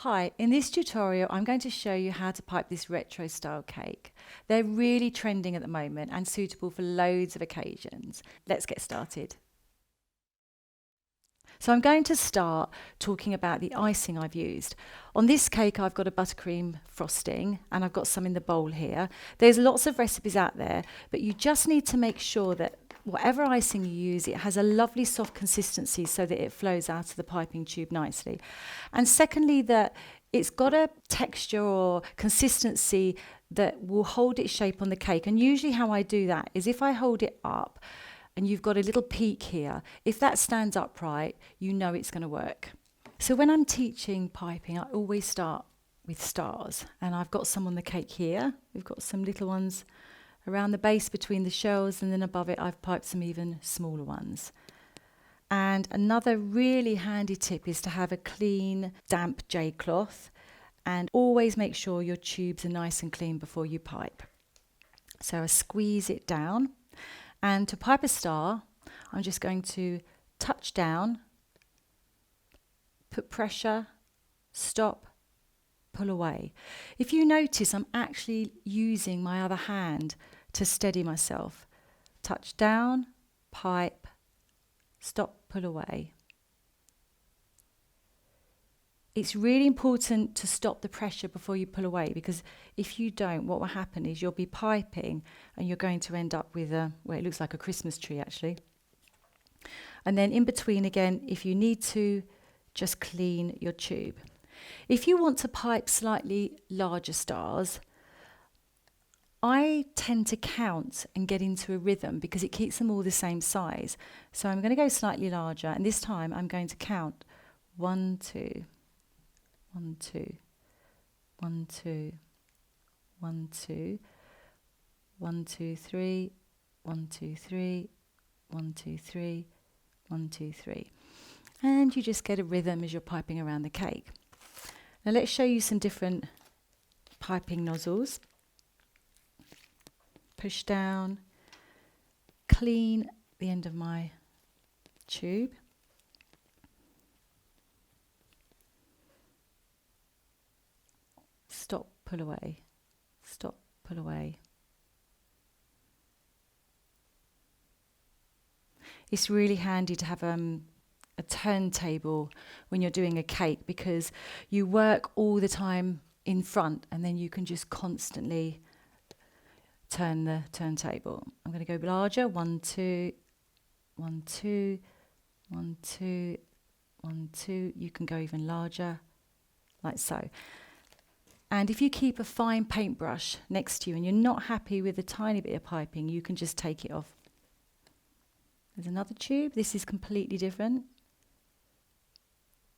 Hi, in this tutorial I'm going to show you how to pipe this retro style cake. They're really trending at the moment and suitable for loads of occasions. Let's get started. So I'm going to start talking about the icing I've used. On this cake I've got a buttercream frosting and I've got some in the bowl here. There's lots of recipes out there, but you just need to make sure that whatever icing you use, it has a lovely soft consistency so that it flows out of the piping tube nicely. And secondly, that it's got a texture or consistency that will hold its shape on the cake. And usually how I do that is if I hold it up and you've got a little peak here, if that stands upright, you know it's going to work. So when I'm teaching piping, I always start with stars. And I've got some on the cake here. We've got some little ones around the base between the shells, and then above it I've piped some even smaller ones. And another really handy tip is to have a clean, damp J cloth, and always make sure your tubes are nice and clean before you pipe. So I squeeze it down, and to pipe a star, I'm just going to touch down, put pressure, stop, pull away. If you notice, I'm actually using my other hand to steady myself. Touch down, pipe, stop, pull away. It's really important to stop the pressure before you pull away, because if you don't, what will happen is you'll be piping and you're going to end up with it looks like a Christmas tree actually. And then in between again, if you need to, just clean your tube. If you want to pipe slightly larger stars, I tend to count and get into a rhythm because it keeps them all the same size. So I'm going to go slightly larger, and this time I'm going to count 1, 2, 1, 2, 1, 2, 1, 2, 1, 2, 3, 1, 2, 3, 1, 2, 3, 1, 2, 3. And you just get a rhythm as you're piping around the cake. Now let's show you some different piping nozzles. Push down, clean the end of my tube. Stop, pull away. Stop, pull away. It's really handy to have a turntable when you're doing a cake, because you work all the time in front and then you can just constantly turn the turntable. I'm going to go larger. 1, 2, 1, 2, 1, 2, 1, 2. You can go even larger, like so. And if you keep a fine paintbrush next to you and you're not happy with a tiny bit of piping, you can just take it off. There's another tube. This is completely different.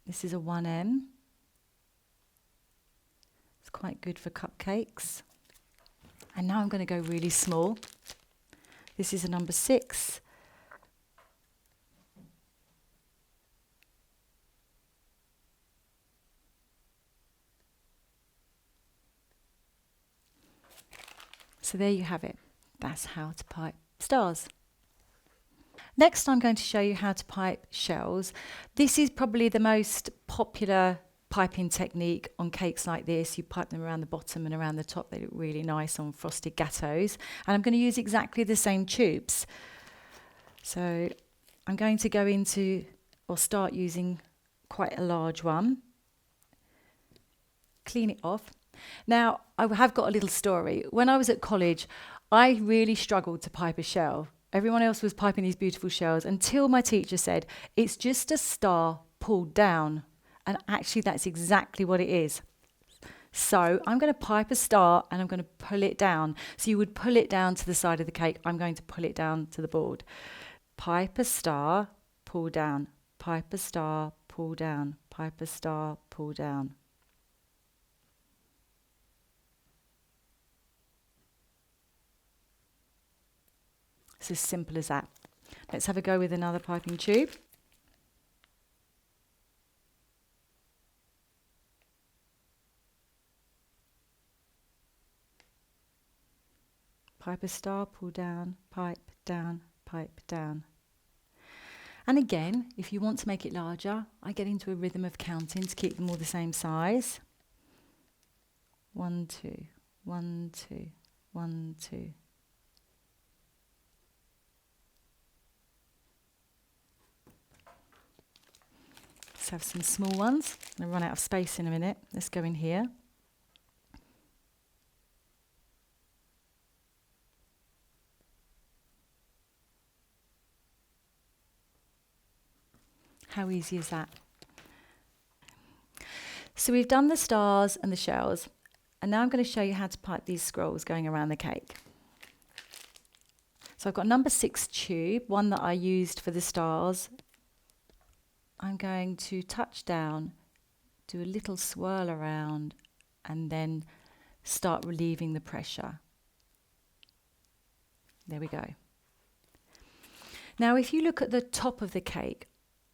This is a 1M. It's quite good for cupcakes. And now I'm going to go really small. This is a number 6. So there you have it. That's how to pipe stars. Next, I'm going to show you how to pipe shells. This is probably the most popular piping technique on cakes like this. You pipe them around the bottom and around the top. They look really nice on frosted gâteaux. And I'm going to use exactly the same tubes. So I'm going to go into, or start using quite a large one. Clean it off. Now, I have got a little story. When I was at college, I really struggled to pipe a shell. Everyone else was piping these beautiful shells until my teacher said, it's just a star pulled down. And actually, that's exactly what it is. So I'm going to pipe a star and I'm going to pull it down. So you would pull it down to the side of the cake. I'm going to pull it down to the board. Pipe a star, pull down. Pipe a star, pull down. Pipe a star, pull down. It's as simple as that. Let's have a go with another piping tube. Pipe a star, pull down, pipe down, pipe down. And again, if you want to make it larger, I get into a rhythm of counting to keep them all the same size. 1, 2, 1, 2, 1, 2. Let's have some small ones. I'm going to run out of space in a minute. Let's go in here. How easy is that? So we've done the stars and the shells, and now I'm going to show you how to pipe these scrolls going around the cake. So I've got number 6 tube, one that I used for the stars. I'm going to touch down, do a little swirl around, and then start relieving the pressure. There we go. Now if you look at the top of the cake,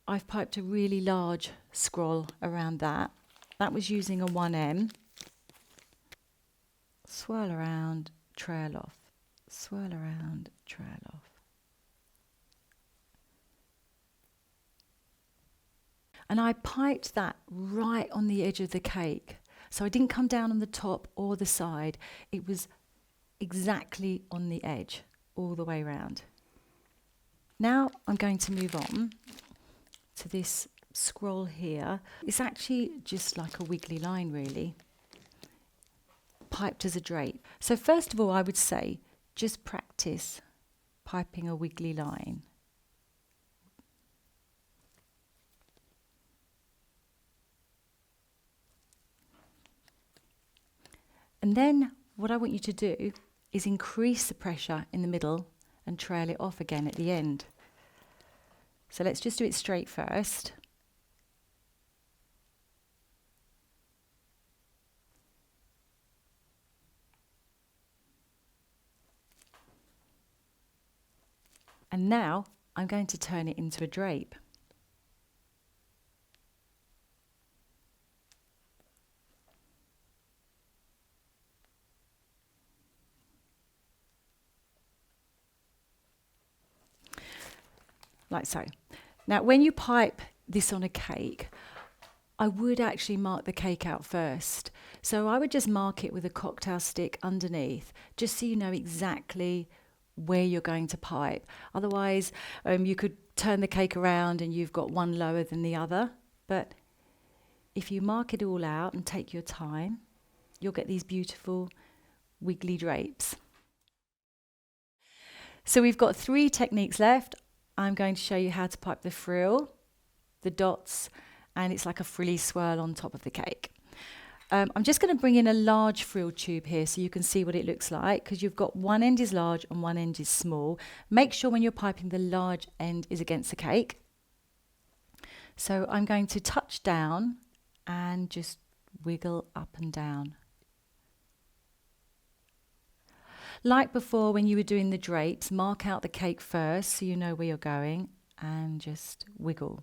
I've piped a really large scroll around that. That was using a 1M. Swirl around, trail off. Swirl around, trail off. And I piped that right on the edge of the cake. So I didn't come down on the top or the side. It was exactly on the edge, all the way around. Now I'm going to move on to this scroll here. It's actually just like a wiggly line, really, piped as a drape. So first of all, I would say just practice piping a wiggly line. And then what I want you to do is increase the pressure in the middle and trail it off again at the end. So let's just do it straight first. And now I'm going to turn it into a drape. Like so. Now when you pipe this on a cake, I would actually mark the cake out first. So I would just mark it with a cocktail stick underneath, just so you know exactly where you're going to pipe. Otherwise, you could turn the cake around and you've got one lower than the other. But if you mark it all out and take your time, you'll get these beautiful wiggly drapes. So we've got 3 techniques left. I'm going to show you how to pipe the frill, the dots, and it's like a frilly swirl on top of the cake. I'm just going to bring in a large frill tube here so you can see what it looks like, because you've got one end is large and one end is small. Make sure when you're piping the large end is against the cake. So I'm going to touch down and just wiggle up and down. Like before when you were doing the drapes, mark out the cake first so you know where you're going and just wiggle.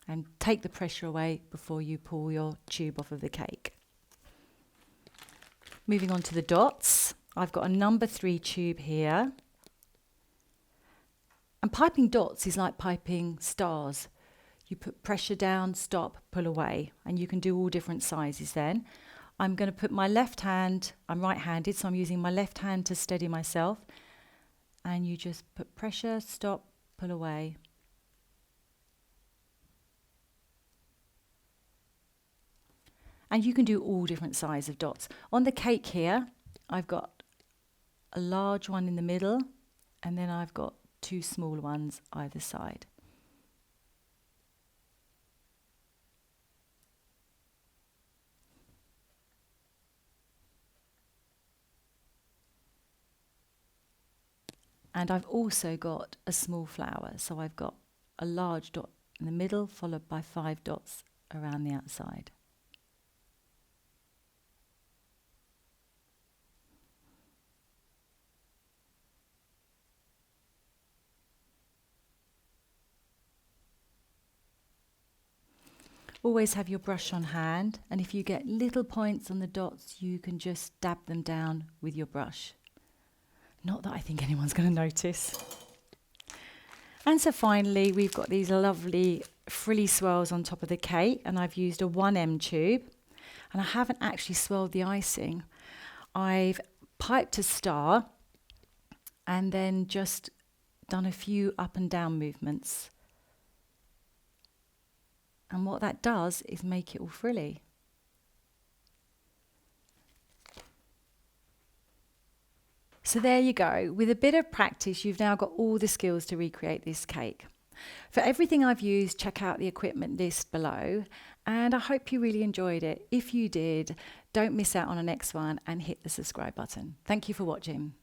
And take the pressure away before you pull your tube off of the cake. Moving on to the dots, I've got a number 3 tube here. And piping dots is like piping stars. You put pressure down, stop, pull away, and you can do all different sizes then. I'm going to put my left hand, I'm right-handed, so I'm using my left hand to steady myself. And you just put pressure, stop, pull away. And you can do all different sizes of dots. On the cake here, I've got a large one in the middle, and then I've got 2 small ones either side. And I've also got a small flower, so I've got a large dot in the middle, followed by 5 dots around the outside. Always have your brush on hand, and if you get little points on the dots, you can just dab them down with your brush. Not that I think anyone's going to notice. And so finally, we've got these lovely frilly swirls on top of the cake, and I've used a 1M tube, and I haven't actually swirled the icing. I've piped a star and then just done a few up and down movements. And what that does is make it all frilly. So there you go. With a bit of practice, you've now got all the skills to recreate this cake. For everything I've used, check out the equipment list below, and I hope you really enjoyed it. If you did, don't miss out on the next one and hit the subscribe button. Thank you for watching.